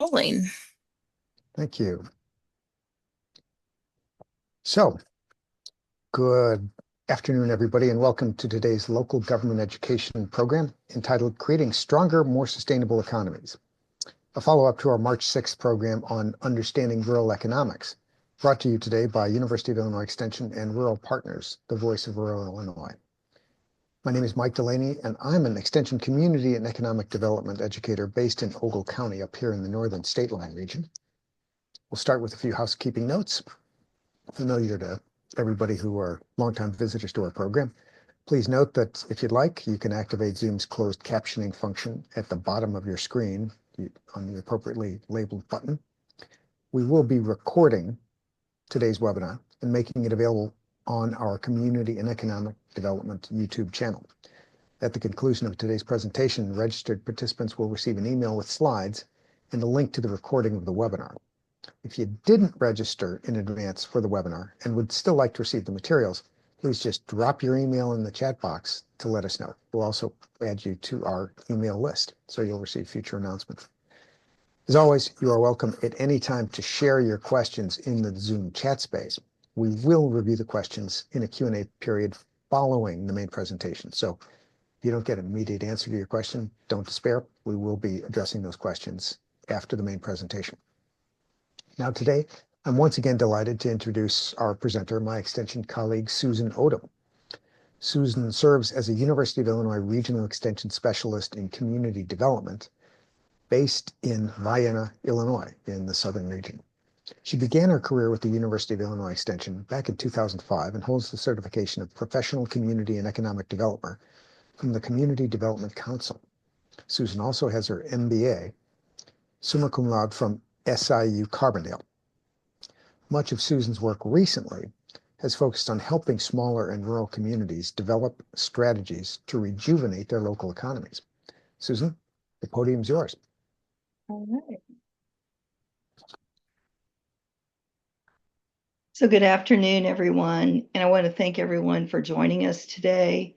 Rolling. Thank you. So, good afternoon, everybody, and welcome to today's local government education program entitled Creating Stronger, More Sustainable Economies, a follow-up to our March 6th program on understanding rural economics, brought to you today by University of Illinois Extension and Rural Partners, the voice of rural Illinois. My name is Mike Delaney, and I'm an Extension Community and Economic Development educator based in Ogle County up here in the northern state line region. We'll start with a few housekeeping notes. Familiar to everybody who are longtime visitors to our program. Please note that if you'd like, you can activate Zoom's closed captioning function at the bottom of your screen on the appropriately labeled button. We will be recording today's webinar and making it available on our Community and Economic Development YouTube channel. At the conclusion of today's presentation, registered participants will receive an email with slides and a link to the recording of the webinar. If you didn't register in advance for the webinar and would still like to receive the materials, please just drop your email in the chat box to let us know. We'll also add you to our email list, so you'll receive future announcements. As always, you are welcome at any time to share your questions in the Zoom chat space. We will review the questions in a Q&A period following the main presentation. So if you don't get an immediate answer to your question, don't despair. We will be addressing those questions after the main presentation. Now today, I'm once again delighted to introduce our presenter, my Extension colleague, Susan Odom. Susan serves as a University of Illinois Regional Extension Specialist in Community Development based in Vienna, Illinois, in the southern region. She began her career with the University of Illinois Extension back in 2005 and holds the certification of Professional Community and Economic Developer from the Community Development Council. Susan also has her MBA, summa cum laude from SIU Carbondale. Much of Susan's work recently has focused on helping smaller and rural communities develop strategies to rejuvenate their local economies. Susan, the podium's yours. All right. So good afternoon, everyone, and I want to thank everyone for joining us today.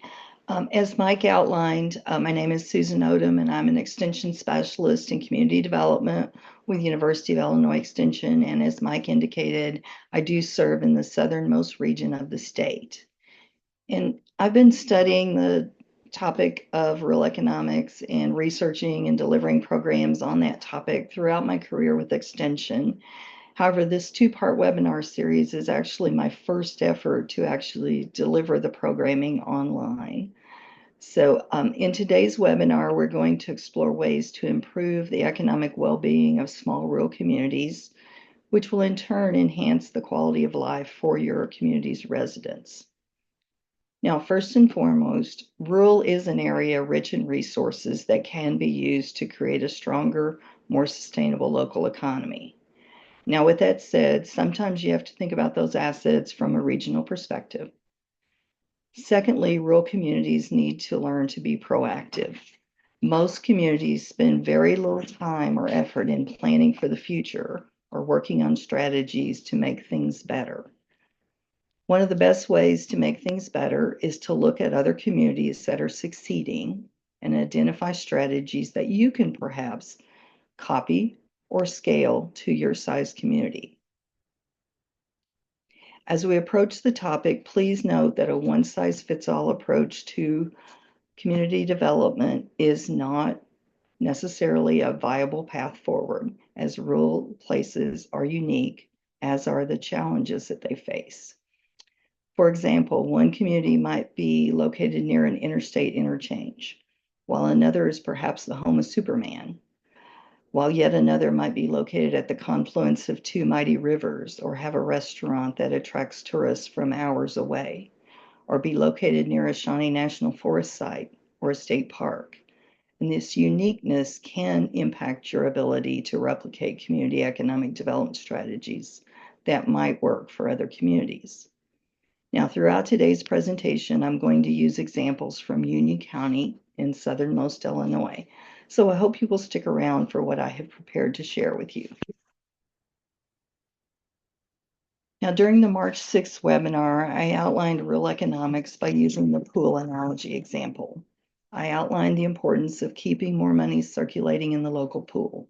As Mike outlined, my name is Susan Odom, and I'm an Extension Specialist in Community Development with University of Illinois Extension, and as Mike indicated, I do serve in the southernmost region of the state. And I've been studying the topic of rural economics and researching and delivering programs on that topic throughout my career with Extension. However, this two-part webinar series is actually my first effort to actually deliver the programming online. So in today's webinar, we're going to explore ways to improve the economic well-being of small rural communities, which will in turn enhance the quality of life for your community's residents. Now, first and foremost, rural is an area rich in resources that can be used to create a stronger, more sustainable local economy. Now, with that said, sometimes you have to think about those assets from a regional perspective. Secondly, rural communities need to learn to be proactive. Most communities spend very little time or effort in planning for the future or working on strategies to make things better. One of the best ways to make things better is to look at other communities that are succeeding and identify strategies that you can perhaps copy or scale to your size community. As we approach the topic, please note that a one-size-fits-all approach to community development is not necessarily a viable path forward, as rural places are unique, as are the challenges that they face. For example, one community might be located near an interstate interchange, while another is perhaps the home of Superman, while yet another might be located at the confluence of two mighty rivers, or have a restaurant that attracts tourists from hours away, or be located near a Shawnee National Forest site or a state park. And this uniqueness can impact your ability to replicate community economic development strategies that might work for other communities. Now, throughout today's presentation, I'm going to use examples from Union County in southernmost Illinois. So I hope you will stick around for what I have prepared to share with you. Now, during the March 6th webinar, I outlined rural economics by using the pool analogy example. I outlined the importance of keeping more money circulating in the local pool.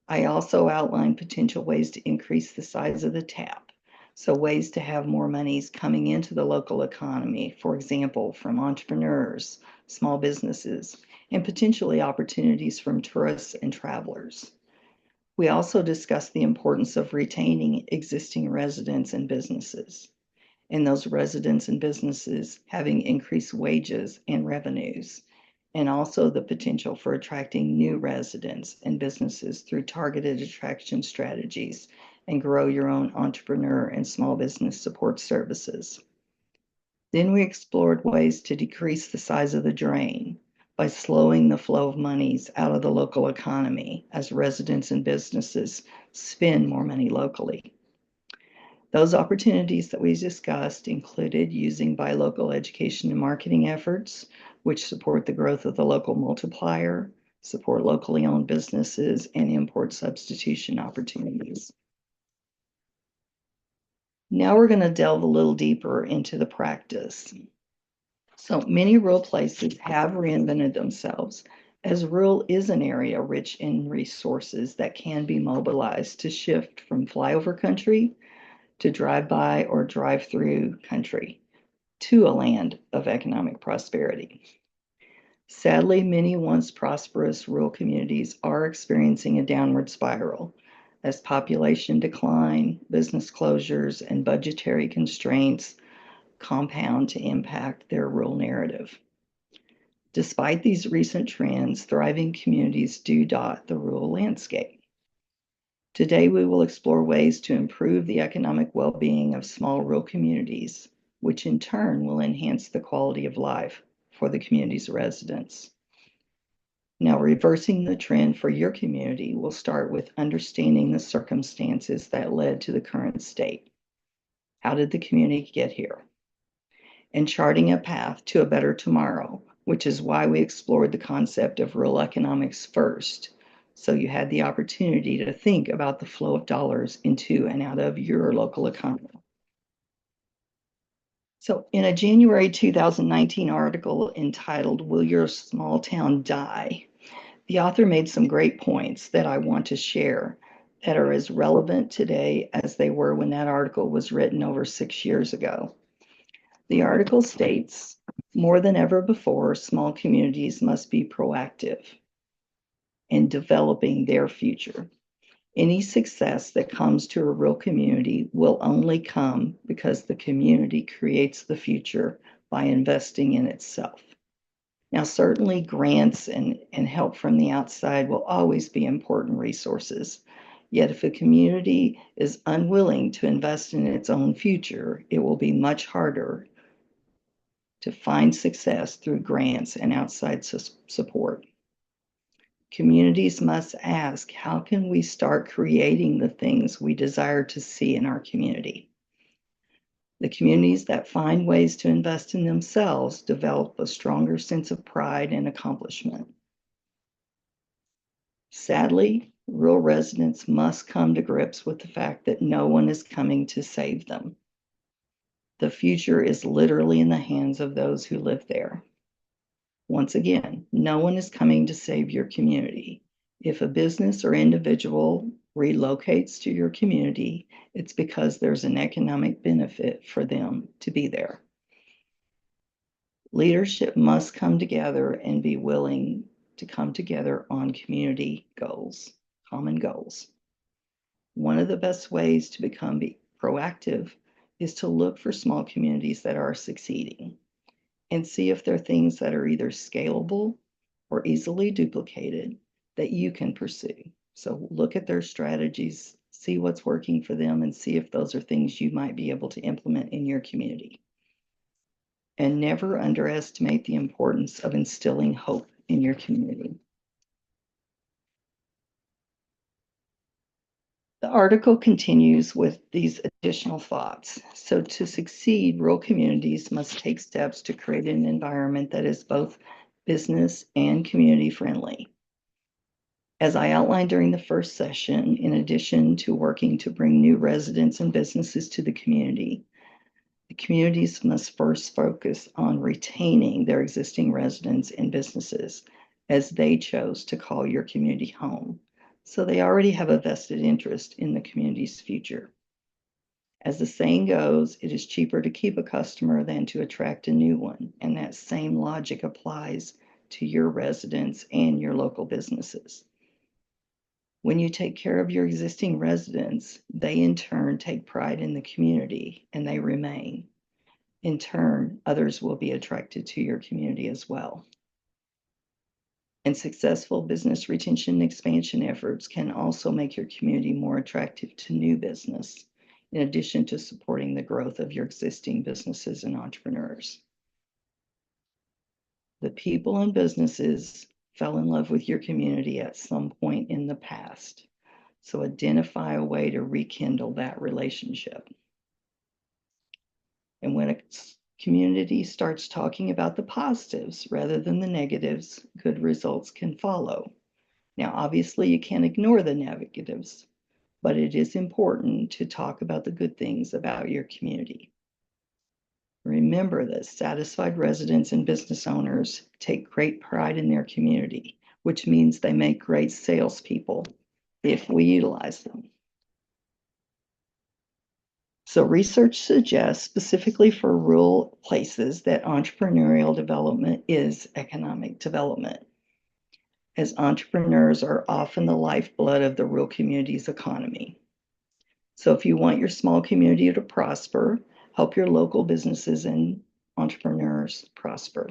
I also outlined potential ways to increase the size of the tap. So ways to have more monies coming into the local economy, for example, from entrepreneurs, small businesses, and potentially opportunities from tourists and travelers. We also discussed the importance of retaining existing residents and businesses, and those residents and businesses having increased wages and revenues, and also the potential for attracting new residents and businesses through targeted attraction strategies and grow your own entrepreneur and small business support services. Then we explored ways to decrease the size of the drain by slowing the flow of monies out of the local economy as residents and businesses spend more money locally. Those opportunities that we discussed included using buy local education and marketing efforts, which support the growth of the local multiplier, support locally owned businesses, and import substitution opportunities. Now we're going to delve a little deeper into the practice. So many rural places have reinvented themselves, as rural is an area rich in resources that can be mobilized to shift from flyover country to drive-by or drive-through country to a land of economic prosperity. Sadly, many once prosperous rural communities are experiencing a downward spiral as population decline, business closures, and budgetary constraints compound to impact their rural narrative. Despite these recent trends, thriving communities do dot the rural landscape. Today, we will explore ways to improve the economic well-being of small rural communities, which in turn will enhance the quality of life for the community's residents. Now, reversing the trend for your community will start with understanding the circumstances that led to the current state. How did the community get here? And charting a path to a better tomorrow, which is why we explored the concept of rural economics first. So you had the opportunity to think about the flow of dollars into and out of your local economy. So in a January 2019 article entitled, "Will Your Small Town Die?" the author made some great points that I want to share that are as relevant today as they were when that article was written over 6 years ago. The article states, more than ever before, small communities must be proactive in developing their future. Any success that comes to a rural community will only come because the community creates the future by investing in itself. Now, certainly grants and help from the outside will always be important resources. Yet if a community is unwilling to invest in its own future, it will be much harder to find success through grants and outside support. Communities must ask, how can we start creating the things we desire to see in our community? The communities that find ways to invest in themselves develop a stronger sense of pride and accomplishment. Sadly, rural residents must come to grips with the fact that no one is coming to save them. The future is literally in the hands of those who live there. Once again, no one is coming to save your community. If a business or individual relocates to your community, it's because there's an economic benefit for them to be there. Leadership must come together and be willing to come together on community goals, common goals. One of the best ways to become proactive is to look for small communities that are succeeding and see if there are things that are either scalable or easily duplicated that you can pursue. So look at their strategies, see what's working for them, and see if those are things you might be able to implement in your community. And never underestimate the importance of instilling hope in your community. The article continues with these additional thoughts. So to succeed, rural communities must take steps to create an environment that is both business and community friendly. As I outlined during the first session, in addition to working to bring new residents and businesses to the community, the communities must first focus on retaining their existing residents and businesses as they chose to call your community home. So they already have a vested interest in the community's future. As the saying goes, it is cheaper to keep a customer than to attract a new one. And that same logic applies to your residents and your local businesses. When you take care of your existing residents, they in turn take pride in the community and they remain. In turn, others will be attracted to your community as well. And successful business retention and expansion efforts can also make your community more attractive to new business, in addition to supporting the growth of your existing businesses and entrepreneurs. The people and businesses fell in love with your community at some point in the past. So identify a way to rekindle that relationship. And when a community starts talking about the positives rather than the negatives, good results can follow. Now, obviously, you can't ignore the negatives, but it is important to talk about the good things about your community. Remember that satisfied residents and business owners take great pride in their community, which means they make great salespeople if we utilize them. So research suggests, specifically for rural places, that entrepreneurial development is economic development, as entrepreneurs are often the lifeblood of the rural community's economy. So if you want your small community to prosper, help your local businesses and entrepreneurs prosper,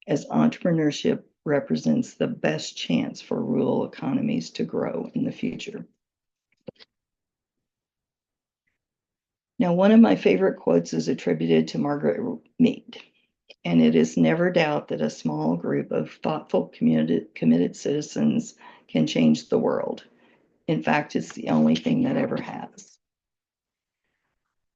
as entrepreneurship represents the best chance for rural economies to grow in the future. Now, one of my favorite quotes is attributed to Margaret Mead, and it is never doubt that a small group of thoughtful, committed citizens can change the world. In fact, it's the only thing that ever has.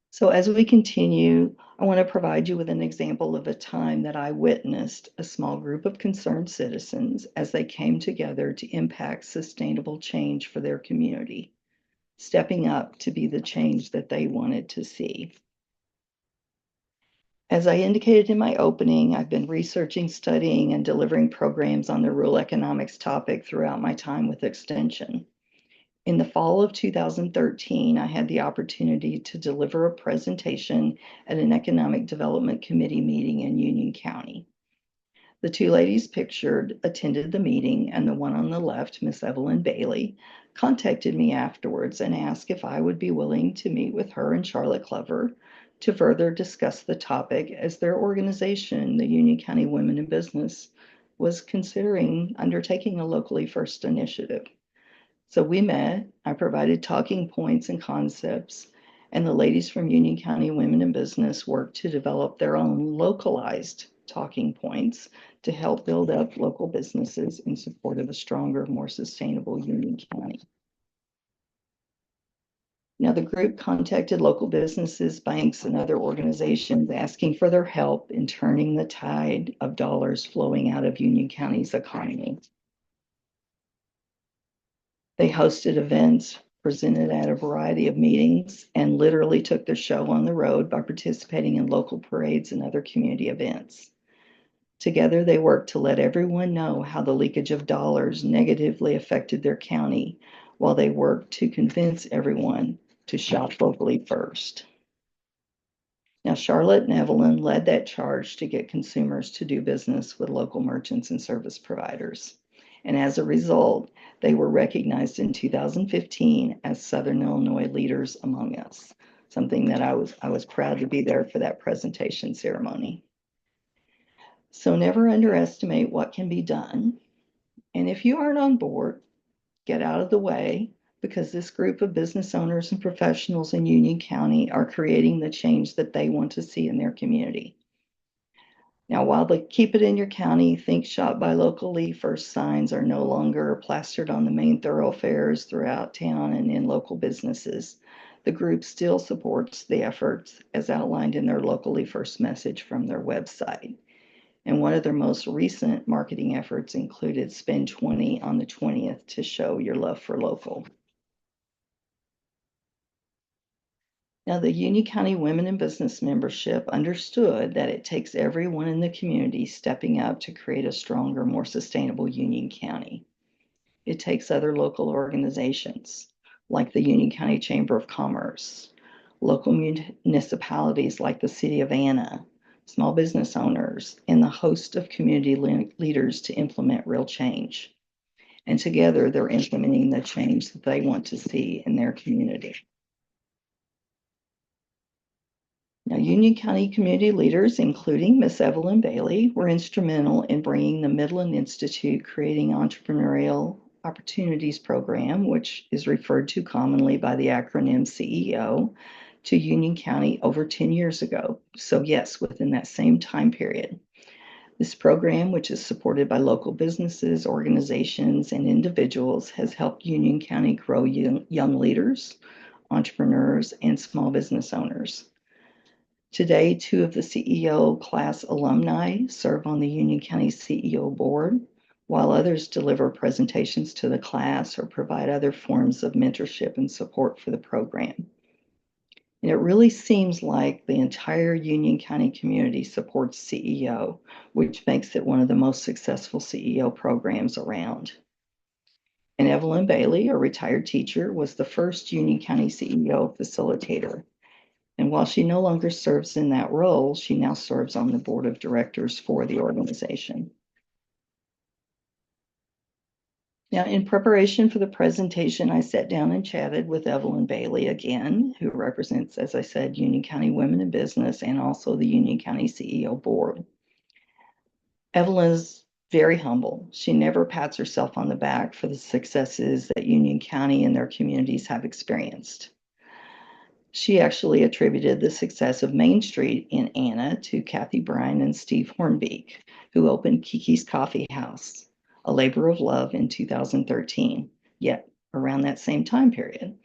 So as we continue, I want to provide you with an example of a time that I witnessed a small group of concerned citizens as they came together to impact sustainable change for their community, stepping up to be the change that they wanted to see. As I indicated in my opening, I've been researching, studying, and delivering programs on the rural economics topic throughout my time with Extension. In the fall of 2013, I had the opportunity to deliver a presentation at an Economic Development Committee meeting in Union County. The two ladies pictured attended the meeting, and the one on the left, Miss Evelyn Bailey, contacted me afterwards and asked if I would be willing to meet with her and Charlotte Clover to further discuss the topic, as their organization, the Union County Women in Business, was considering undertaking a locally first initiative. So we met, I provided talking points and concepts, and the ladies from Union County Women in Business worked to develop their own localized talking points to help build up local businesses in support of a stronger, more sustainable Union County. Now, the group contacted local businesses, banks, and other organizations asking for their help in turning the tide of dollars flowing out of Union County's economy. They hosted events, presented at a variety of meetings, and literally took their show on the road by participating in local parades and other community events. Together, they worked to let everyone know how the leakage of dollars negatively affected their county, while they worked to convince everyone to shop locally first. Now, Charlotte and Evelyn led that charge to get consumers to do business with local merchants and service providers. And as a result, they were recognized in 2015 as Southern Illinois Leaders Among Us, something that I was proud to be there for that presentation ceremony. So never underestimate what can be done. And if you aren't on board, get out of the way, because this group of business owners and professionals in Union County are creating the change that they want to see in their community. Now, while the keep it in your county, think shop buy locally first signs are no longer plastered on the main thoroughfares throughout town and in local businesses, the group still supports the efforts as outlined in their locally first message from their website. And one of their most recent marketing efforts included Spend 20 on the 20th to show your love for local. Now, the Union County Women in Business membership understood that it takes everyone in the community stepping up to create a stronger, more sustainable Union County. It takes other local organizations like the Union County Chamber of Commerce, local municipalities like the City of Anna, small business owners, and the host of community leaders to implement real change. And together, they're implementing the change that they want to see in their community. Now, Union County community leaders, including Miss Evelyn Bailey, were instrumental in bringing the Midland Institute Creating Entrepreneurial Opportunities program, which is referred to commonly by the acronym CEO, to Union County over 10 years ago. So yes, within that same time period. This program, which is supported by local businesses, organizations, and individuals, has helped Union County grow young leaders, entrepreneurs, and small business owners. Today, two of the CEO class alumni serve on the Union County CEO board, while others deliver presentations to the class or provide other forms of mentorship and support for the program. And it really seems like the entire Union County community supports CEO, which makes it one of the most successful CEO programs around. And Evelyn Bailey, a retired teacher, was the first Union County CEO facilitator. And while she no longer serves in that role, she now serves on the board of directors for the organization. Now, in preparation for the presentation, I sat down and chatted with Evelyn Bailey again, who represents, as I said, Union County Women in Business and also the Union County CEO board. Evelyn is very humble. She never pats herself on the back for the successes that Union County and their communities have experienced. She actually attributed the success of Main Street in Anna to Kathy Bryan and Steve Hornbeek, who opened Kiki's Coffee House, a labor of love in 2013, yet around that same time period.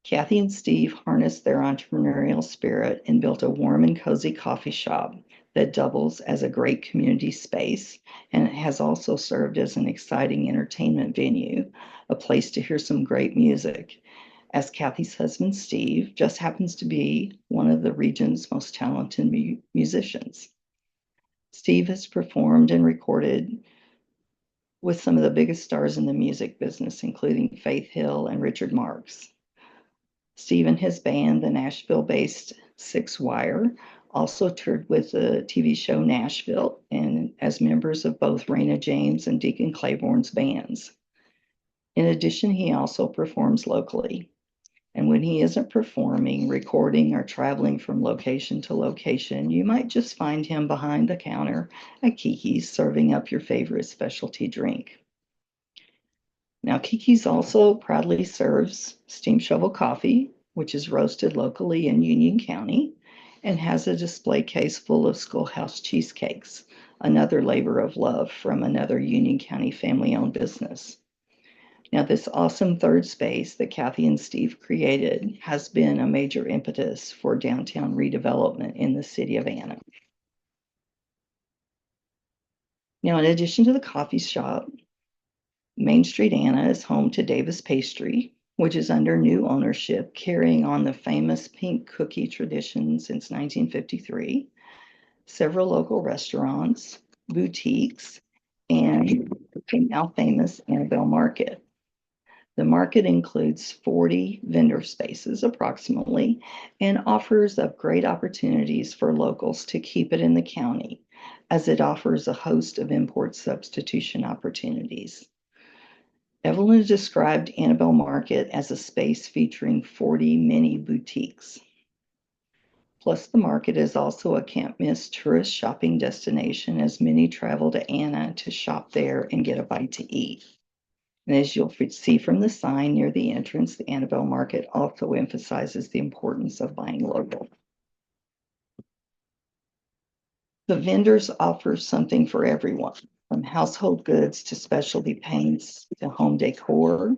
Kathy and Steve harnessed their entrepreneurial spirit and built a warm and cozy coffee shop that doubles as a great community space and has also served as an exciting entertainment venue, a place to hear some great music, as Kathy's husband, Steve, just happens to be one of the region's most talented musicians. Steve has performed and recorded with some of the biggest stars in the music business, including Faith Hill and Richard Marx. Steve and his band, the Nashville-based Six Wire, also toured with the TV show Nashville and as members of both Raina James and Deacon Claiborne's bands. In addition, he also performs locally. And when he isn't performing, recording, or traveling from location to location, you might just find him behind the counter at Kiki's serving up your favorite specialty drink. Now, Kiki's also proudly serves steam shovel coffee, which is roasted locally in Union County, and has a display case full of Schoolhouse cheesecakes, another labor of love from another Union County family-owned business. Now, this awesome third space that Kathy and Steve created has been a major impetus for downtown redevelopment in the city of Anna. Now, in addition to the coffee shop, Main Street Anna is home to Davis Pastry, which is under new ownership, carrying on the famous pink cookie tradition since 1953, several local restaurants, boutiques, and the now famous Annabelle Market. The market includes 40 vendor spaces approximately and offers up great opportunities for locals to keep it in the county, as it offers a host of import substitution opportunities. Evelyn described Annabelle Market as a space featuring 40 mini boutiques. Plus, the market is also a can't-miss tourist shopping destination as many travel to Anna to shop there and get a bite to eat. And as you'll see from the sign near the entrance, the Annabelle Market also emphasizes the importance of buying local. The vendors offer something for everyone, from household goods to specialty paints to home decor.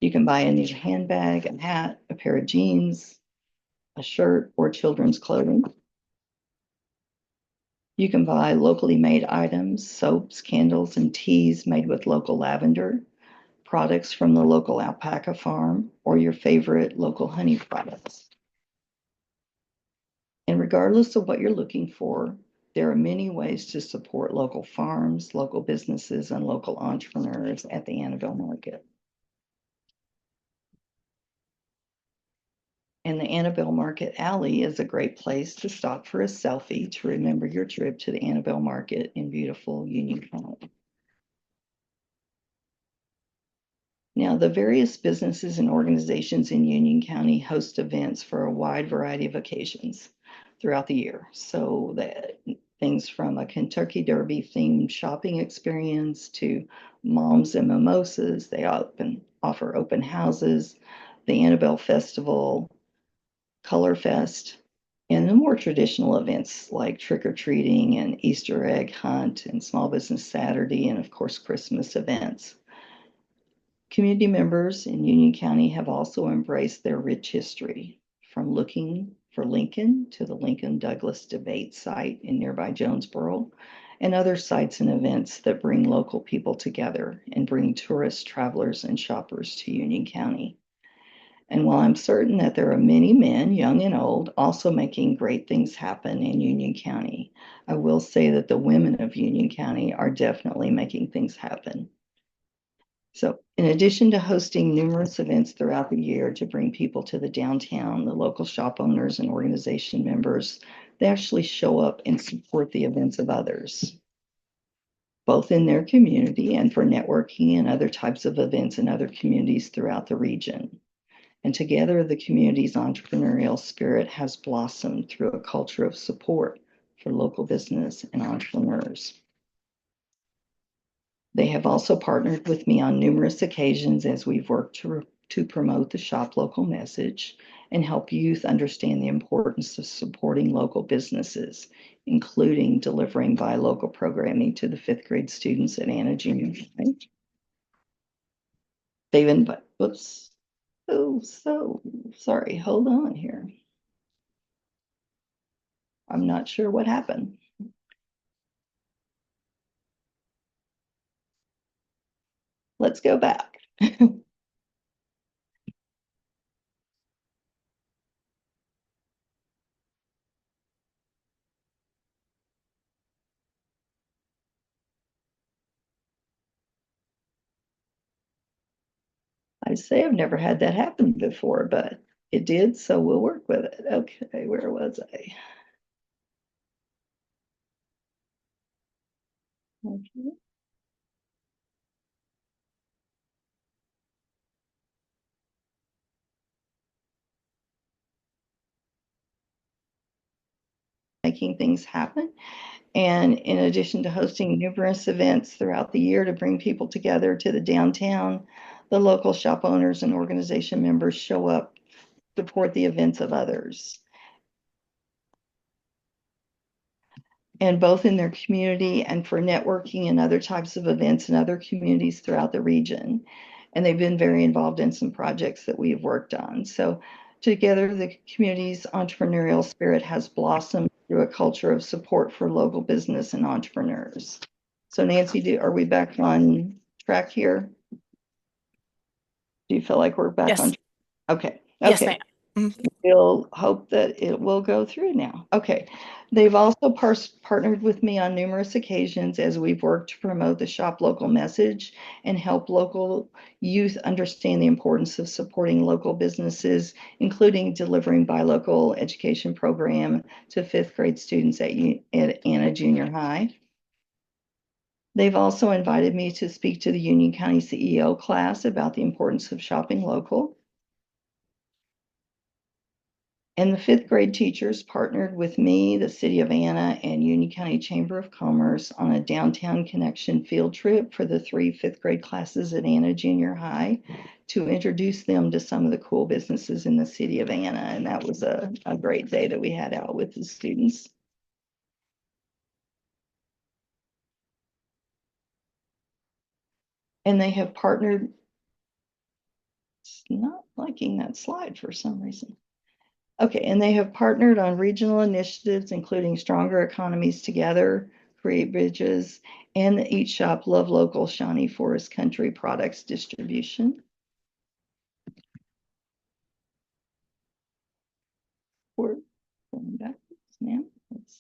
You can buy a new handbag, a hat, a pair of jeans, a shirt, or children's clothing. You can buy locally made items, soaps, candles, and teas made with local lavender, products from the local alpaca farm, or your favorite local honey products. And regardless of what you're looking for, there are many ways to support local farms, local businesses, and local entrepreneurs at the Annabelle Market. And the Annabelle Market Alley is a great place to stop for a selfie to remember your trip to the Annabelle Market in beautiful Union County. Now, the various businesses and organizations in Union County host events for a wide variety of occasions throughout the year. So that things from a Kentucky Derby themed shopping experience to moms and mimosas, they offer open houses, the Annabelle Festival, Color Fest, and the more traditional events like trick-or-treating and Easter egg hunt and Small Business Saturday, and of course, Christmas events. Community members in Union County have also embraced their rich history, from looking for Lincoln to the Lincoln Douglas debate site in nearby Jonesboro, and other sites and events that bring local people together and bring tourists, travelers, and shoppers to Union County. And while I'm certain that there are many men, young and old, also making great things happen in Union County, I will say that the women of Union County are definitely making things happen. So in addition to hosting numerous events throughout the year to bring people to the downtown, the local shop owners and organization members, they actually show up and support the events of others, both in their community and for networking and other types of events in other communities throughout the region. And together, the community's entrepreneurial spirit has blossomed through a culture of support for local business and entrepreneurs. They have also partnered with me on numerous occasions as we've worked to promote the Shop Local message and help youth understand the importance of supporting local businesses, including delivering buy local programming to the 5th grade students at Anna Junior High. They've invited, oops, oh, so sorry, hold on here. I'm not sure what happened. Let's go back. I say I've never had that happen before, but it did, so we'll work with it. Okay, where was I? Okay. Making things happen. And in addition to hosting numerous events throughout the year to bring people together to the downtown, the local shop owners and organization members show up, support the events of others. And both in their community and for networking and other types of events in other communities throughout the region. And they've been very involved in some projects that we have worked on. So together, the community's entrepreneurial spirit has blossomed through a culture of support for local business and entrepreneurs. So Nancy, are we back on track here? Do you feel like we're back Yes. on track? Okay. Yes, Okay. ma'am. We'll hope that it will go through now. Okay. They've also partnered with me on numerous occasions as we've worked to promote the Shop Local message and help local youth understand the importance of supporting local businesses, including delivering buy local education program to 5th grade students at Anna Junior High. They've also invited me to speak to the Union County CEO class about the importance of shopping local. And the 5th grade teachers partnered with me, the City of Anna, and Union County Chamber of Commerce on a downtown connection field trip for the 3 5th grade classes at Anna Junior High to introduce them to some of the cool businesses in the City of Anna. And that was a great day that we had out with the students. And they have partnered, it's not liking that slide for some reason. Okay, and they have partnered on regional initiatives, including Stronger Economies Together, Create Bridges, and the Eat Shop Love Local Shawnee Forest Country Products Distribution. We're going backwards now. Let's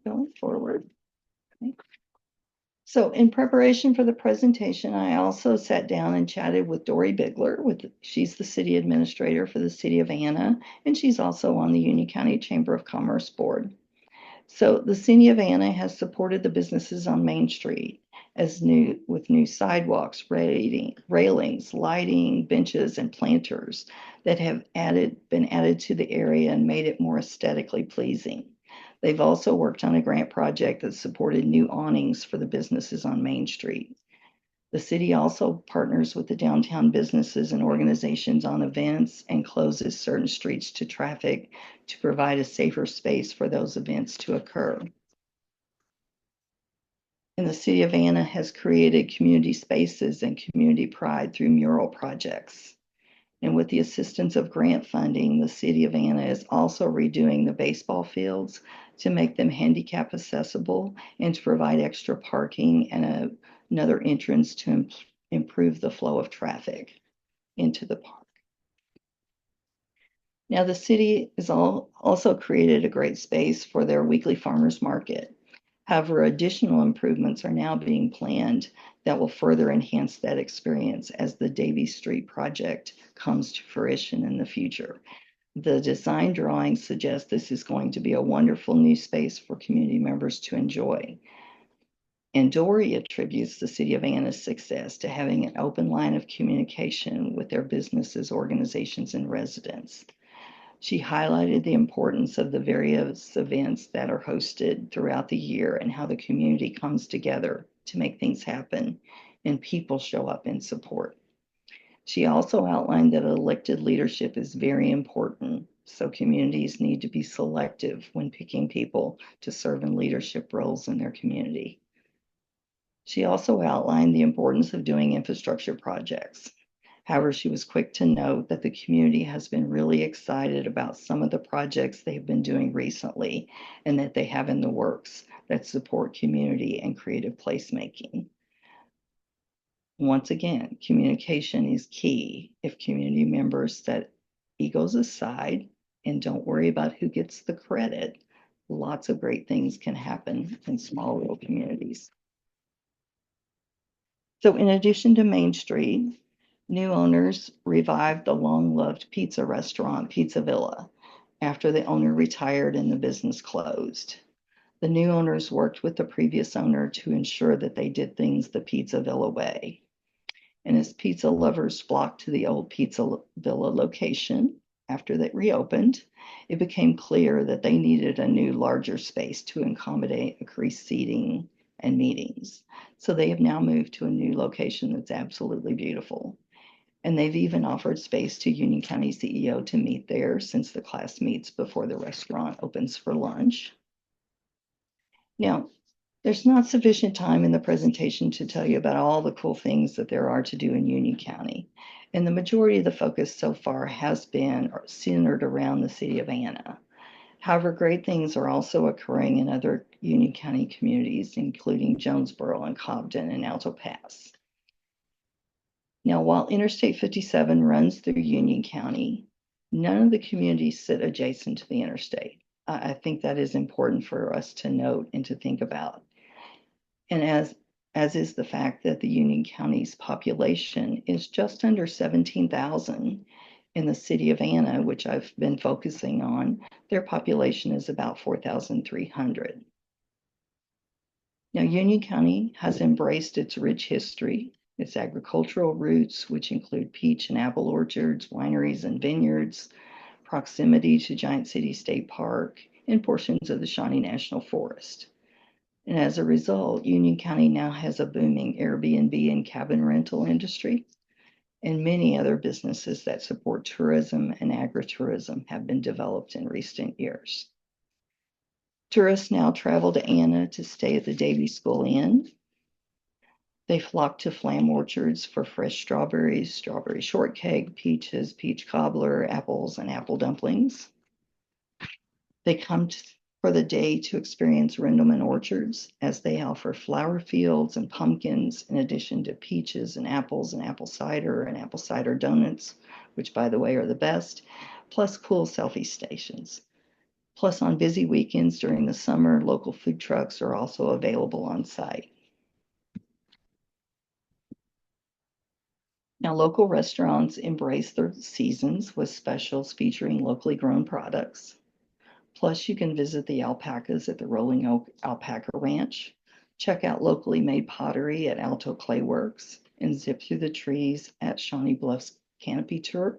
Going forward. Okay. So in preparation for the presentation, I also sat down and chatted with Dory Bigler. She's the city administrator for the city of Anna, and she's also on the Union County Chamber of Commerce board. So the city of Anna has supported the businesses on Main Street with new sidewalks, railings, lighting, benches, and planters that have been added to the area and made it more aesthetically pleasing. They've also worked on a grant project that supported new awnings for the businesses on Main Street. The city also partners with the downtown businesses and organizations on events and closes certain streets to traffic to provide a safer space for those events to occur. And the city of Anna has created community spaces and community pride through mural projects. And with the assistance of grant funding, the city of Anna is also redoing the baseball fields to make them handicap accessible and to provide extra parking and another entrance to improve the flow of traffic into the park. Now, the city has also created a great space for their weekly farmers market. However, additional improvements are now being planned that will further enhance that experience as the Davie Street project comes to fruition in the future. The design drawings suggest this is going to be a wonderful new space for community members to enjoy. And Dory attributes the city of Anna's success to having an open line of communication with their businesses, organizations, and residents. She highlighted the importance of the various events that are hosted throughout the year and how the community comes together to make things happen and people show up in support. She also outlined that elected leadership is very important, so communities need to be selective when picking people to serve in leadership roles in their community. She also outlined the importance of doing infrastructure projects. However, she was quick to note that the community has been really excited about some of the projects they've been doing recently and that they have in the works that support community and creative placemaking. Once again, communication is key. If community members set egos aside and don't worry about who gets the credit, lots of great things can happen in small rural communities. So in addition to Main Street, new owners revived the long-loved pizza restaurant, Pizza Villa, after the owner retired and the business closed. The new owners worked with the previous owner to ensure that they did things the Pizza Villa way. And as pizza lovers flocked to the old Pizza Villa location after they reopened, it became clear that they needed a new, larger space to accommodate increased seating and meetings. So they have now moved to a new location that's absolutely beautiful. And they've even offered space to Union County CEO to meet there since the class meets before the restaurant opens for lunch. Now, there's not sufficient time in the presentation to tell you about all the cool things that there are to do in Union County. And the majority of the focus so far has been centered around the city of Anna. However, great things are also occurring in other Union County communities, including Jonesboro and Cobden and Alto Pass. Now, while Interstate 57 runs through Union County, none of the communities sit adjacent to the interstate. I think that is important for us to note and to think about. And as is the fact that the Union County's population is just under 17,000. In the city of Anna, which I've been focusing on, their population is about 4,300. Now, Union County has embraced its rich history, its agricultural roots, which include peach and apple orchards, wineries and vineyards, proximity to Giant City State Park, and portions of the Shawnee National Forest. And as a result, Union County now has a booming Airbnb and cabin rental industry, and many other businesses that support tourism and agritourism have been developed in recent years. Tourists now travel to Anna to stay at the Davie School Inn. They flock to Flam Orchards for fresh strawberries, strawberry shortcake, peaches, peach cobbler, apples, and apple dumplings. They come for the day to experience Rindleman Orchards, as they offer flower fields and pumpkins, in addition to peaches and apple cider donuts, which, by the way, are the best, plus cool selfie stations. Plus, on busy weekends during the summer, local food trucks are also available on site. Now, local restaurants embrace their seasons with specials featuring locally grown products. Plus, you can visit the alpacas at the Rolling Oak Alpaca Ranch, check out locally made pottery at Alto Clay Works, and zip through the trees at Shawnee Bluffs Canopy Tour.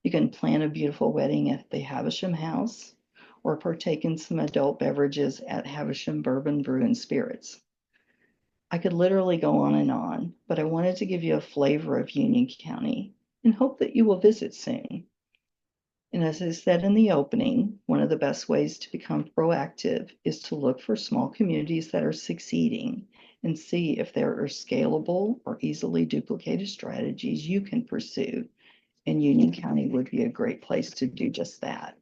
You can plan a beautiful wedding at the Havisham House or partake in some adult beverages at Havisham Bourbon Brew and Spirits. I could literally go on, but I wanted to give you a flavor of Union County and hope that you will visit soon. And as I said in the opening, one of the best ways to become proactive is to look for small communities that are succeeding and see if there are scalable or easily duplicated strategies you can pursue. And Union County would be a great place to do just that.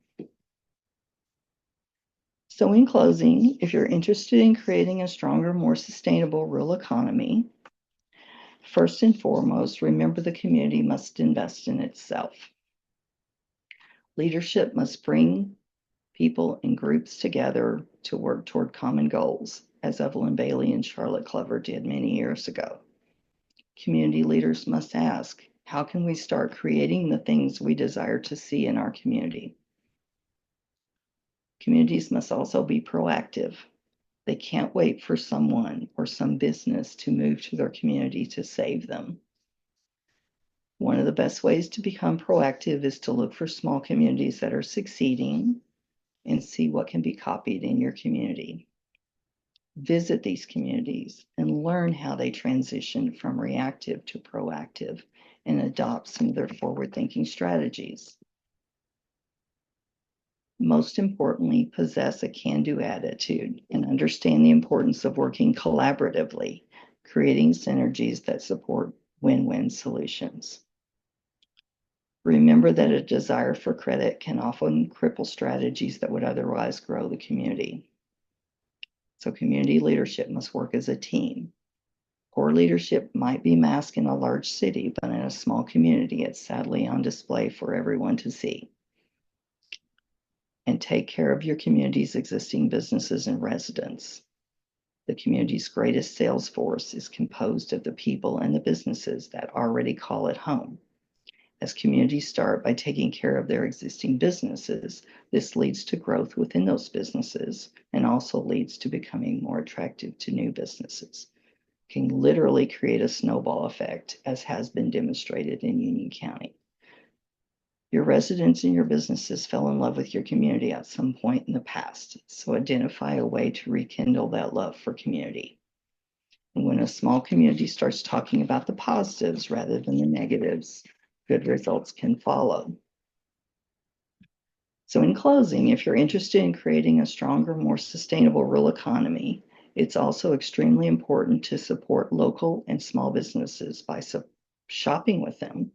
So in closing, if you're interested in creating a stronger, more sustainable rural economy, first and foremost, remember the community must invest in itself. Leadership must bring people and groups together to work toward common goals, as Evelyn Bailey and Charlotte Clover did many years ago. Community leaders must ask, how can we start creating the things we desire to see in our community? Communities must also be proactive. They can't wait for someone or some business to move to their community to save them. One of the best ways to become proactive is to look for small communities that are succeeding and see what can be copied in your community. Visit these communities and learn how they transition from reactive to proactive and adopt some of their forward-thinking strategies. Most importantly, possess a can-do attitude and understand the importance of working collaboratively, creating synergies that support win-win solutions. Remember that a desire for credit can often cripple strategies that would otherwise grow the community. So community leadership must work as a team. Poor leadership might be masked in a large city, but in a small community, it's sadly on display for everyone to see. And take care of your community's existing businesses and residents. The community's greatest sales force is composed of the people and the businesses that already call it home. As communities start by taking care of their existing businesses, this leads to growth within those businesses and also leads to becoming more attractive to new businesses. It can literally create a snowball effect, as has been demonstrated in Union County. Your residents and your businesses fell in love with your community at some point in the past, so identify a way to rekindle that love for community. And when a small community starts talking about the positives rather than the negatives, good results can follow. So in closing, if you're interested in creating a stronger, more sustainable rural economy, it's also extremely important to support local and small businesses by shopping with them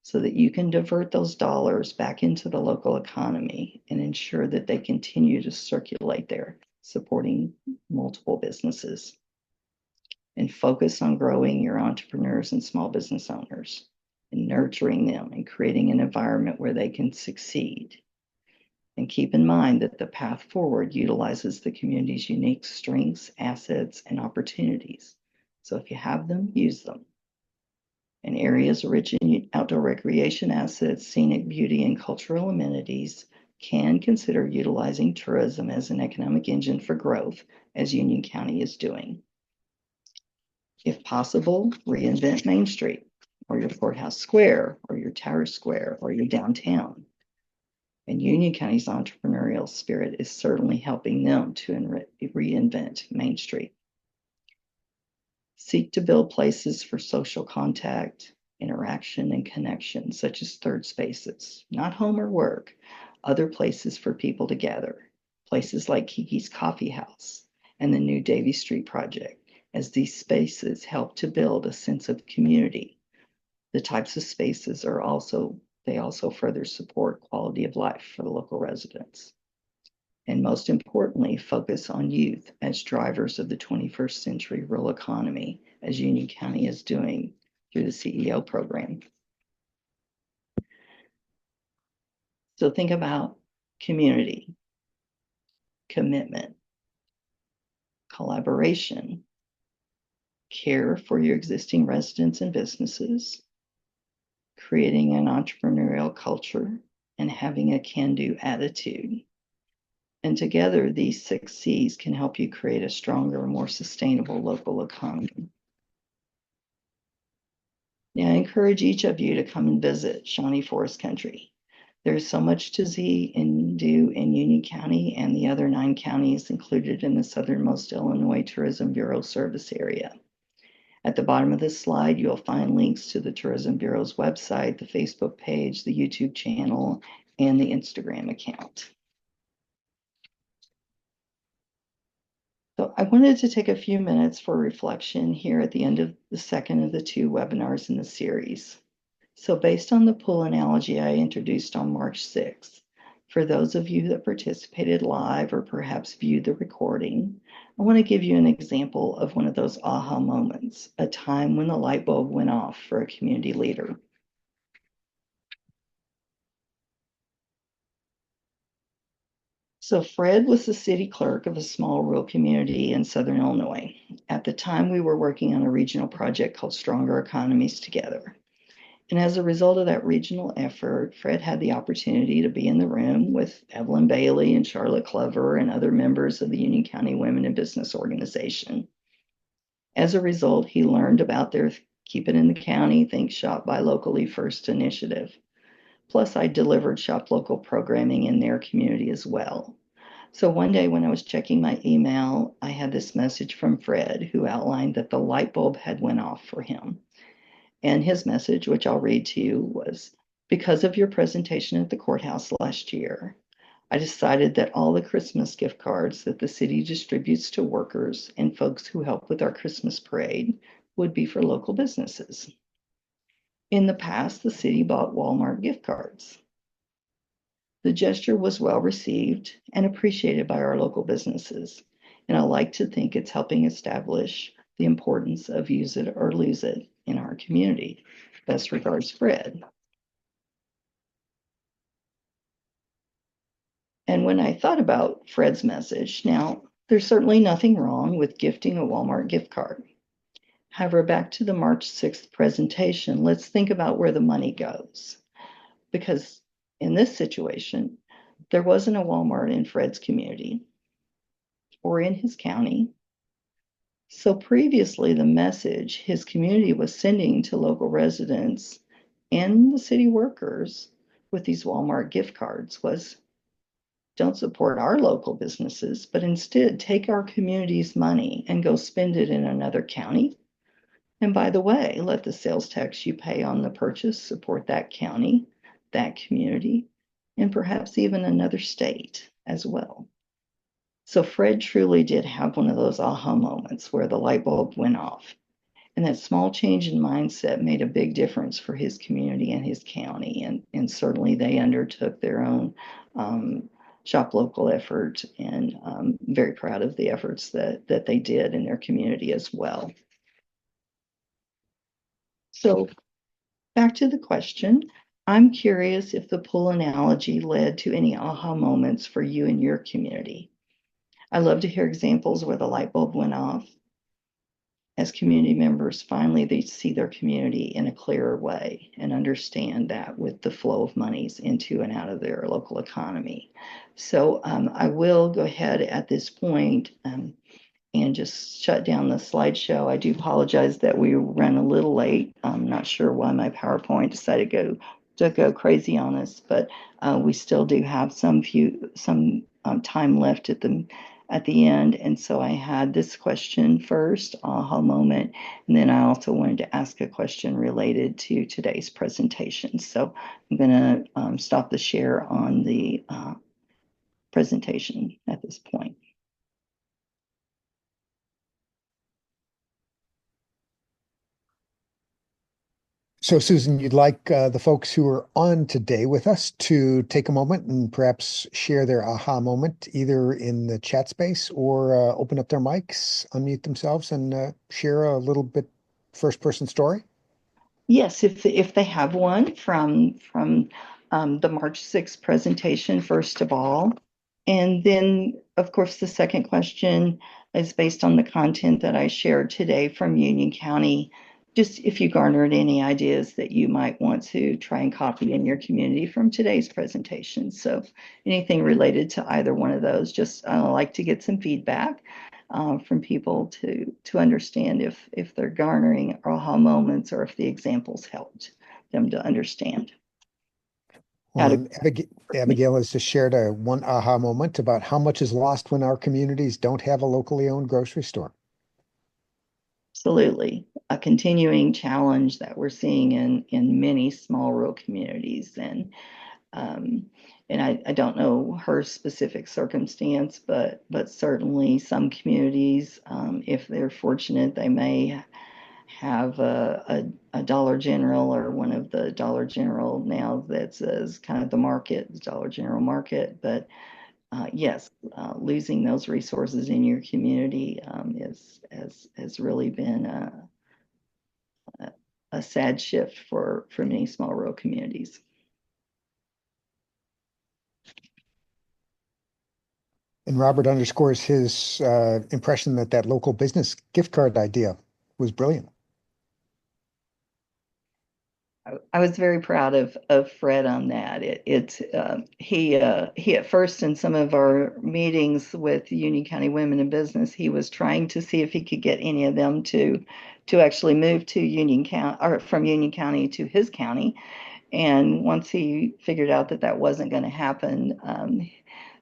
so that you can divert those dollars back into the local economy and ensure that they continue to circulate there, supporting multiple businesses. And focus on growing your entrepreneurs and small business owners and nurturing them and creating an environment where they can succeed. And keep in mind that the path forward utilizes the community's unique strengths, assets, and opportunities. So if you have them, use them. And areas rich in outdoor recreation assets, scenic beauty, and cultural amenities can consider utilizing tourism as an economic engine for growth, as Union County is doing. If possible, reinvent Main Street, or your Courthouse Square, or your Tower Square, or your downtown. And Union County's entrepreneurial spirit is certainly helping them to reinvent Main Street. Seek to build places for social contact, interaction, and connection, such as third spaces, not home or work, other places for people to gather, places like Kiki's Coffee House and the new Davie Street project, as these spaces help to build a sense of community. The types of spaces they also further support quality of life for the local residents. And most importantly, focus on youth as drivers of the 21st century rural economy, as Union County is doing through the CEO program. So think about community, commitment, collaboration, care for your existing residents and businesses, creating an entrepreneurial culture, and having a can-do attitude. And together, these 6 C's can help you create a stronger, more sustainable local economy. Now, I encourage each of you to come and visit Shawnee Forest Country. There's so much to see and do in Union County and the other 9 counties included in the southernmost Illinois Tourism Bureau service area. At the bottom of this slide, you'll find links to the Tourism Bureau's website, the Facebook page, the YouTube channel, and the Instagram account. So I wanted to take a few minutes for reflection here at the end of the second of the 2 webinars in the series. So based on the pool analogy I introduced on March 6th, for those of you that participated live or perhaps viewed the recording, I want to give you an example of one of those aha moments, a time when the light bulb went off for a community leader. So Fred was the city clerk of a small rural community in southern Illinois. At the time, we were working on a regional project called Stronger Economies Together. And as a result of that regional effort, Fred had the opportunity to be in the room with Evelyn Bailey and Charlotte Clover and other members of the Union County Women in Business Organization. As a result, he learned about their Keep It in the County, Think Shop Buy Locally First initiative. Plus, I delivered Shop Local programming in their community as well. So one day when I was checking my email, I had this message from Fred who outlined that the light bulb had went off for him. And his message, which I'll read to you, was, because of your presentation at the courthouse last year, I decided that all the Christmas gift cards that the city distributes to workers and folks who help with our Christmas parade would be for local businesses. In the past, the city bought Walmart gift cards. The gesture was well received and appreciated by our local businesses, and I like to think it's helping establish the importance of use it or lose it in our community. Best regards, Fred. And when I thought about Fred's message, now there's certainly nothing wrong with gifting a Walmart gift card. However, back to the March 6th presentation, let's think about where the money goes. Because in this situation, there wasn't a Walmart in Fred's community or in his county. So previously, the message his community was sending to local residents and the city workers with these Walmart gift cards was, don't support our local businesses, but instead take our community's money and go spend it in another county. And by the way, let the sales tax you pay on the purchase support that county, that community, and perhaps even another state as well. So Fred truly did have one of those aha moments where the light bulb went off. And that small change in mindset made a big difference for his community and his county. And certainly they undertook their own shop local effort, and very proud of the efforts that they did in their community as well. So back to the question, I'm curious if the pool analogy led to any aha moments for you and your community. I love to hear examples where the light bulb went off. As community members, finally, they see their community in a clearer way and understand that with the flow of monies into and out of their local economy. So I will go ahead at this point and just shut down the slideshow. I do apologize that we ran a little late. I'm not sure why my PowerPoint decided to go crazy on us, but we still do have some time left at the end. And so I had this question first, aha moment, and then I also wanted to ask a question related to today's presentation. So I'm going to stop the share on the presentation at this point. So, Susan, you'd like the folks who are on today with us to take a moment and perhaps share their aha moment, either in the chat space or open up their mics, unmute themselves, and share a little bit first-person story? Yes, if they have one from the March 6th presentation, first of all. And then, of course, the second question is based on the content that I shared today from Union County. Just if you garnered any ideas that you might want to try and copy in your community from today's presentation. So anything related to either one of those, just like to get some feedback from people to understand if they're garnering aha moments or if the examples helped them to understand how Well, to. and Abigail has just shared a one aha moment about how much is lost when our communities don't have a locally owned grocery store. Absolutely. A continuing challenge that we're seeing in many small rural communities. Um, and I don't know her specific circumstance, but certainly some communities, if they're fortunate, they may have a Dollar General or one of the Dollar General now that's as kind of the market, the Dollar General market. But yes, losing those resources in your community has really been a sad shift for many small rural communities. And Robert underscores his impression that that local business gift card idea was brilliant. I was very proud of Fred on that. He at first in some of our meetings with Union County Women in Business, he was trying to see if he could get any of them to actually move to Union County or from Union County to his county. And once he figured out that that wasn't going to happen,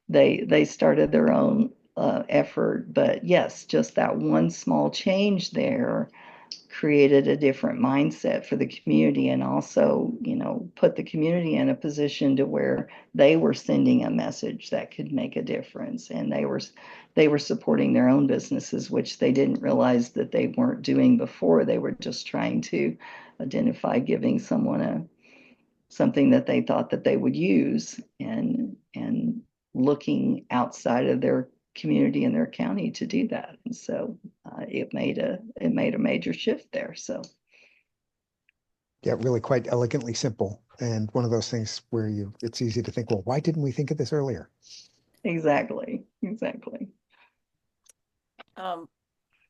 they started their own effort. But yes, just that one small change there created a different mindset for the community and also, put the community in a position to where they were sending a message that could make a difference. And they were supporting their own businesses, which they didn't realize that they weren't doing before. They were just trying to identify giving someone something that they thought that they would use and looking outside of their community and their county to do that. And so it made a major shift there. So Yeah, really quite elegantly simple. And one of those things where it's easy to think, well, why didn't we think of this earlier? exactly. Um,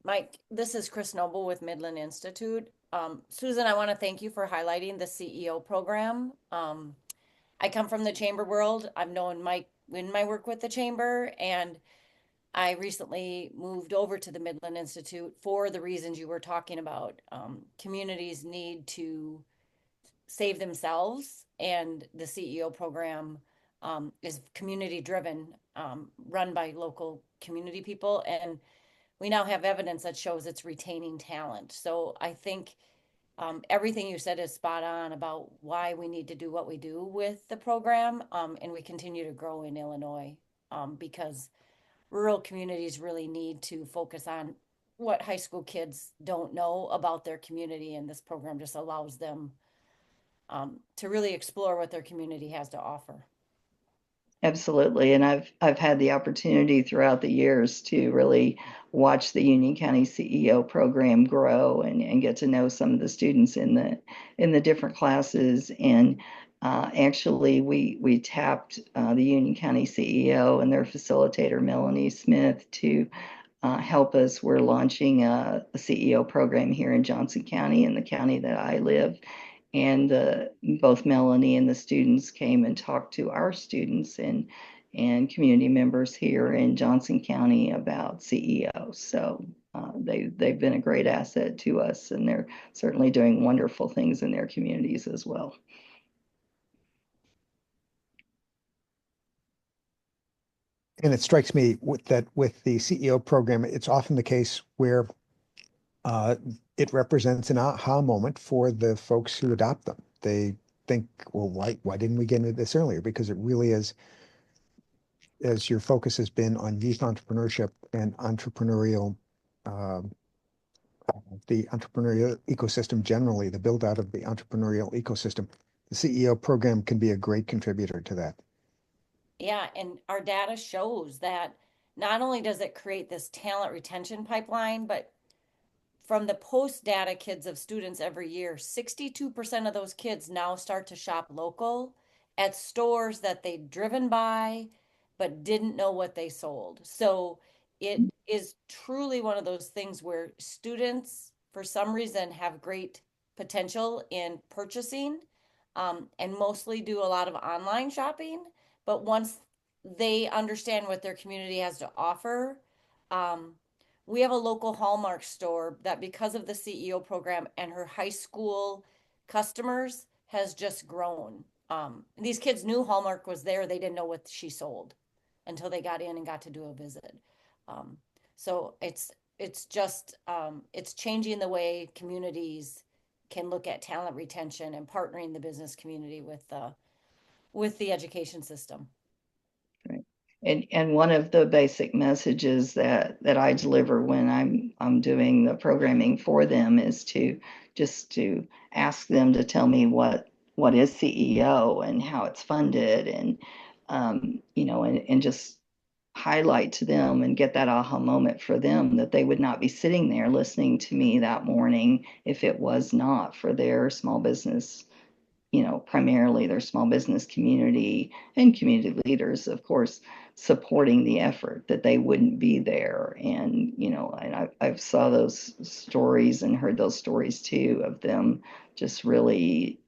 Mike, this is Chris Noble with Midland Institute. Susan, I want to thank you for highlighting the CEO program. I come from the chamber world. I've known Mike in my work with the chamber, and I recently moved over to the Midland Institute for the reasons you were talking about. Communities need to save themselves, and the CEO program is community driven, run by local community people, and we now have evidence that shows it's retaining talent. So I think everything you said is spot on about why we need to do what we do with the program, and we continue to grow in Illinois because rural communities really need to focus on what high school kids don't know about their community, and this program just allows them to really explore what their community has to offer. Absolutely. And I've had the opportunity throughout the years to really watch the Union County CEO program grow and get to know some of the students in the different classes. And actually, we tapped the Union County CEO and their facilitator Melanie Smith to help us. We're launching a CEO program here in Johnson County, in the county that I live. And both Melanie and the students came and talked to our students and community members here in Johnson County about CEO. So they've been a great asset to us, and they're certainly doing wonderful things in their communities as well. And it strikes me with the CEO program, it's often the case where uh, it represents an aha moment for the folks who adopt them. They think, well, why didn't we get into this earlier? Because it really is, as your focus has been on youth entrepreneurship and um, the entrepreneurial ecosystem generally, the build out of the entrepreneurial ecosystem, the CEO program can be a great contributor to that. Yeah, and our data shows that not only does it create this talent retention pipeline, but from the post data kids of students every year, 62% of those kids now start to shop local at stores that they'd driven by but didn't know what they sold. So it is truly one of those things where students, for some reason, have great potential in purchasing, and mostly do a lot of online shopping. But once they understand what their community has to offer, um, we have a local Hallmark store that, because of the CEO program and her high school customers, has just grown. These kids knew Hallmark was there. They didn't know what she sold until they got in and got to do a visit. Um, so it's just it's changing the way communities can look at talent retention and partnering the business community with the education system. Right. And one of the basic messages that I deliver when I'm doing the programming for them is to just to ask them to tell me what is CEO and how it's funded, and and just highlight to them and get that aha moment for them that they would not be sitting there listening to me that morning if it was not for their small business, primarily their small business community and community leaders, of course, supporting the effort, that they wouldn't be there. And I've saw those stories and heard those stories too of them just really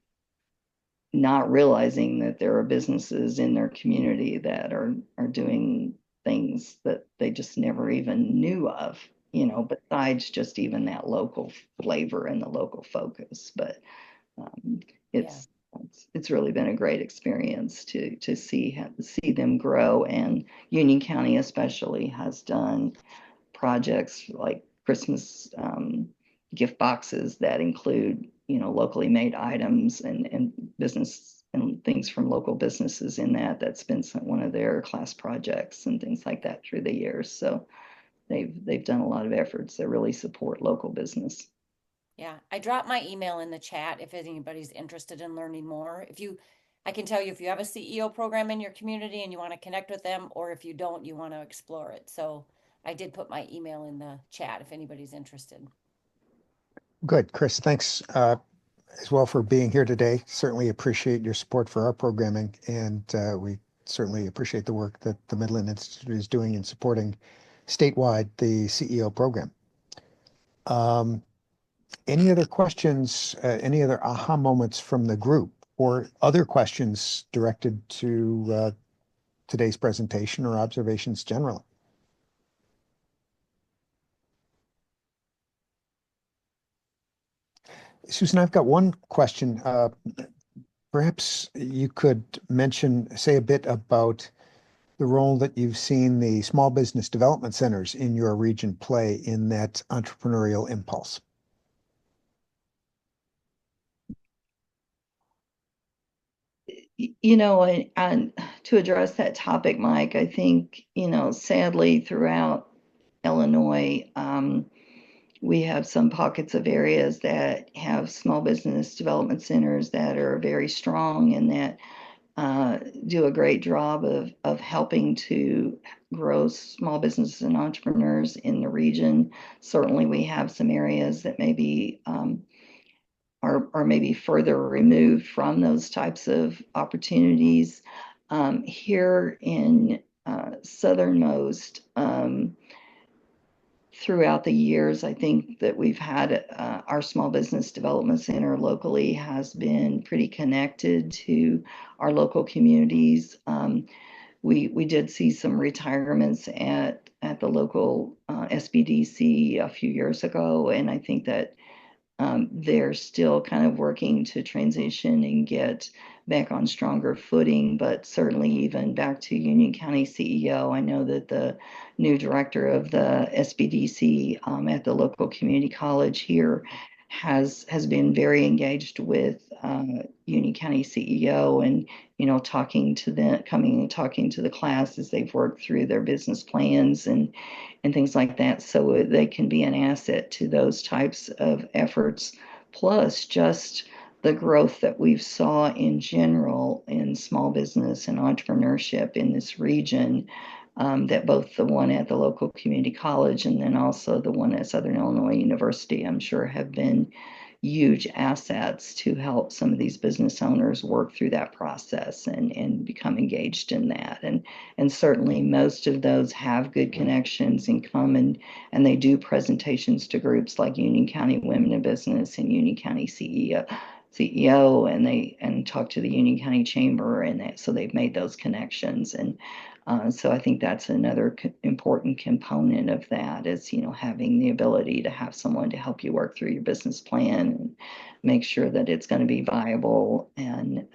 not realizing that there are businesses in their community that are doing things that they just never even knew of, besides just even that local flavor and the local focus. But um, Yeah. it's really been a great experience to see them grow, and Union County especially has done projects like Christmas gift boxes that include locally made items and business and things from local businesses in that's been one of their class projects and things like that through the years. So they've done a lot of efforts that really support local business. Yeah, I dropped my email in the chat if anybody's interested in learning more. I can tell you if you have a CEO program in your community and you want to connect with them, or if you don't, you want to explore it. So I did put my email in the chat if anybody's interested. Good. Chris, thanks as well for being here today. Certainly appreciate your support for our programming, and we certainly appreciate the work that the Midland Institute is doing in supporting statewide the CEO program. Any other questions, any other aha moments from the group, or other questions directed to today's presentation or observations generally? Susan, I've got one question. Perhaps you could say a bit about the role that you've seen the small business development centers in your region play in that entrepreneurial impulse. And to address that topic, Mike, I think, sadly throughout Illinois, we have some pockets of areas that have small business development centers that are very strong and that do a great job of helping to grow small businesses and entrepreneurs in the region. Certainly, we have some areas that maybe are maybe further removed from those types of opportunities. Here in southernmost, throughout the years, I think that we've had our small business development center locally has been pretty connected to our local communities. We did see some retirements at the local SBDC a few years ago, and I think that they're still kind of working to transition and get back on stronger footing, but certainly even back to Union County CEO. I know that the new director of the SBDC at the local community college here has been very engaged with Union County CEO, and talking to them, coming and talking to the class as they've worked through their business plans and things like that, so they can be an asset to those types of efforts. Plus, just the growth that we've saw in general in small business and entrepreneurship in this region, that both the one at the local community college and then also the one at Southern Illinois University, I'm sure have been huge assets to help some of these business owners work through that process and become engaged in that. And certainly most of those have good connections and come and they do presentations to groups like Union County Women in Business and Union County CEO, and they talk to the Union County Chamber, and so they've made those connections. And so I think that's another important component of that is, having the ability to have someone to help you work through your business plan and make sure that it's going to be viable. And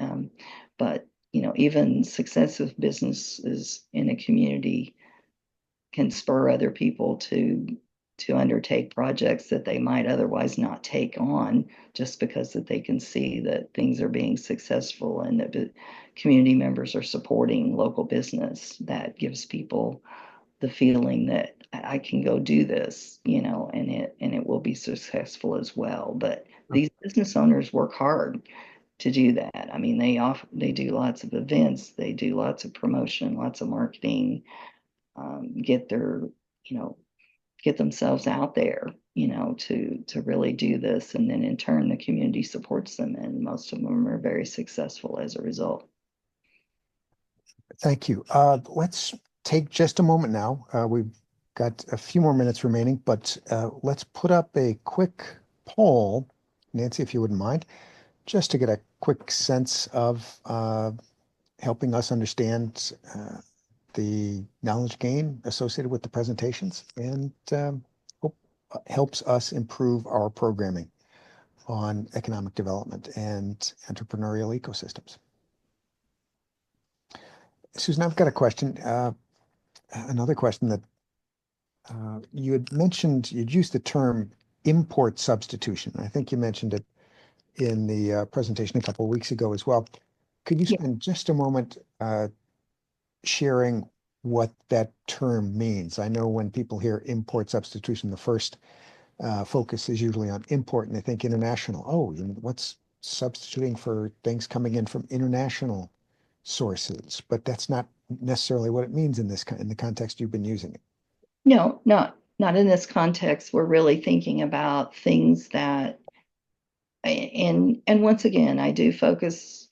but even successive businesses in a community can spur other people to undertake projects that they might otherwise not take on, just because that they can see that things are being successful and that the community members are supporting local business. That gives people the feeling that I can go do this, and it will be successful as well. But these business owners work hard to do that. I mean, they do lots of events, they do lots of promotion, lots of marketing, get their, get themselves out there, to really do this. And then in turn, the community supports them, and most of them are very successful as a result. Thank you. Let's take just a moment now. We've got a few more minutes remaining, but let's put up a quick poll, Nancy, if you wouldn't mind, just to get a quick sense of helping us understand the knowledge gain associated with the presentations, and hope helps us improve our programming on economic development and entrepreneurial ecosystems. Susan, I've got a question, another question that you had mentioned. You'd used the term import substitution. I think you mentioned it in the presentation a couple of weeks ago as well. Could you spend just a moment sharing what that term means? I know when people hear import substitution, the first focus is usually on import, and they think international. Oh, what's substituting for things coming in from international sources? But that's not necessarily what it means in the context you've been using it. No, not in this context. We're really thinking about things that, and once again, I do focus,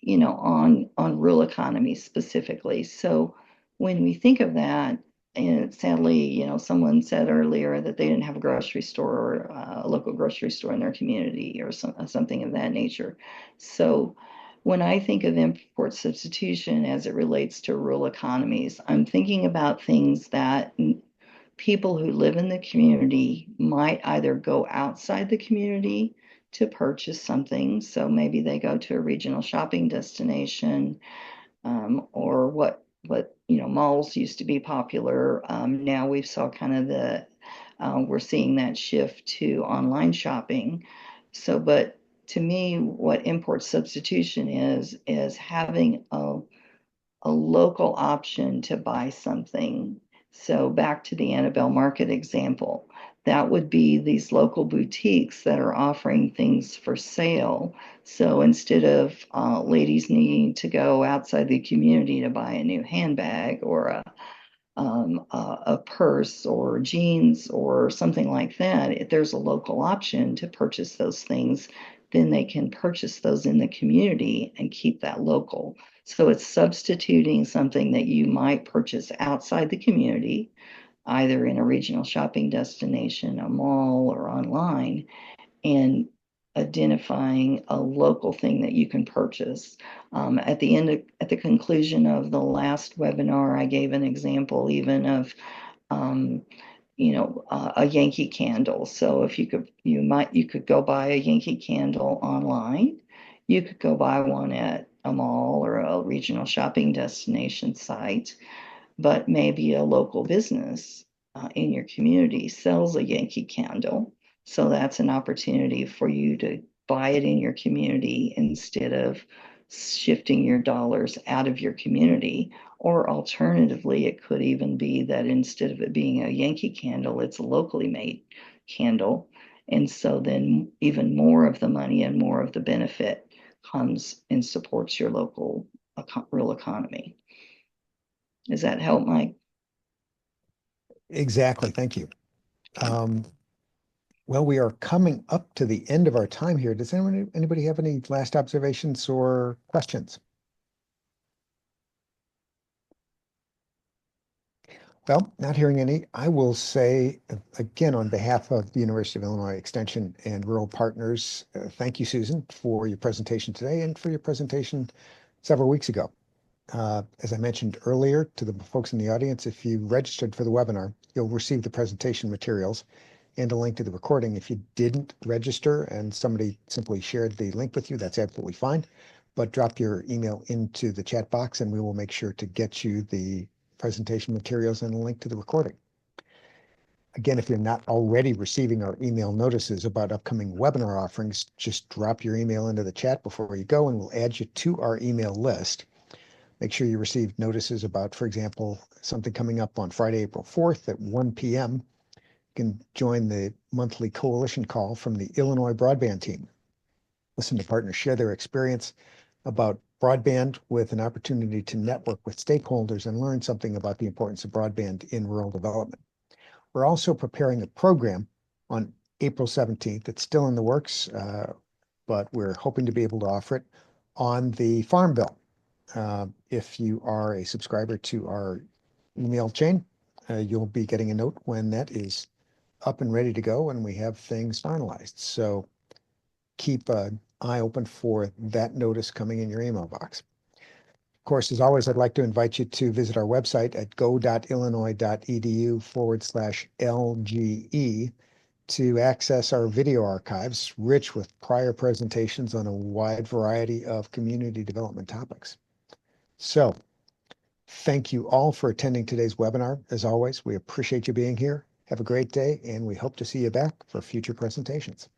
on rural economies specifically. So when we think of that, and sadly, someone said earlier that they didn't have a grocery store or a local grocery store in their community or something of that nature. So when I think of import substitution as it relates to rural economies, I'm thinking about things that people who live in the community might either go outside the community to purchase something. So maybe they go to a regional shopping destination, or what malls used to be popular. Now we've saw kind of we're seeing that shift to online shopping. So, but to me, what import substitution is having a local option to buy something. So back to the Annabelle Market example, that would be these local boutiques that are offering things for sale. So instead of ladies needing to go outside the community to buy a new handbag or a purse or jeans or something like that, if there's a local option to purchase those things, then they can purchase those in the community and keep that local. So it's substituting something that you might purchase outside the community, either in a regional shopping destination, a mall, or online, and identifying a local thing that you can purchase. At the conclusion of the last webinar, I gave an example even of a Yankee candle. So if you could go buy a Yankee candle online. You could go buy one at a mall or a regional shopping destination site, but maybe a local business in your community sells a Yankee candle. So that's an opportunity for you to buy it in your community instead of shifting your dollars out of your community. Or alternatively, it could even be that instead of it being a Yankee candle, it's a locally made candle. And so then even more of the money and more of the benefit comes and supports your local real economy. Does that help, Mike? Exactly. Thank you. Well, we are coming up to the end of our time here. Does anybody have any last observations or questions? Well, not hearing any, I will say again on behalf of the University of Illinois Extension and Rural Partners, thank you, Susan, for your presentation today and for your presentation several weeks ago. As I mentioned earlier to the folks in the audience, if you registered for the webinar, you'll receive the presentation materials and a link to the recording. If you didn't register and somebody simply shared the link with you, that's absolutely fine. But drop your email into the chat box and we will make sure to get you the presentation materials and a link to the recording. Again, if you're not already receiving our email notices about upcoming webinar offerings, just drop your email into the chat before you go and we'll add you to our email list. Make sure you receive notices about, for example, something coming up on Friday, April 4th at 1 p.m. You can join the monthly coalition call from the Illinois broadband team. Listen to partners share their experience about broadband with an opportunity to network with stakeholders and learn something about the importance of broadband in rural development. We're also preparing a program on April 17th. It's still in the works, but we're hoping to be able to offer it on the Farm Bill. If you are a subscriber to our email chain, you'll be getting a note when that is up and ready to go and we have things finalized. So keep an eye open for that notice coming in your email box. Of course, as always, I'd like to invite you to visit our website at go.illinois.edu/LGE to access our video archives, rich with prior presentations on a wide variety of community development topics. So thank you all for attending today's webinar. As always, we appreciate you being here. Have a great day, and we hope to see you back for future presentations.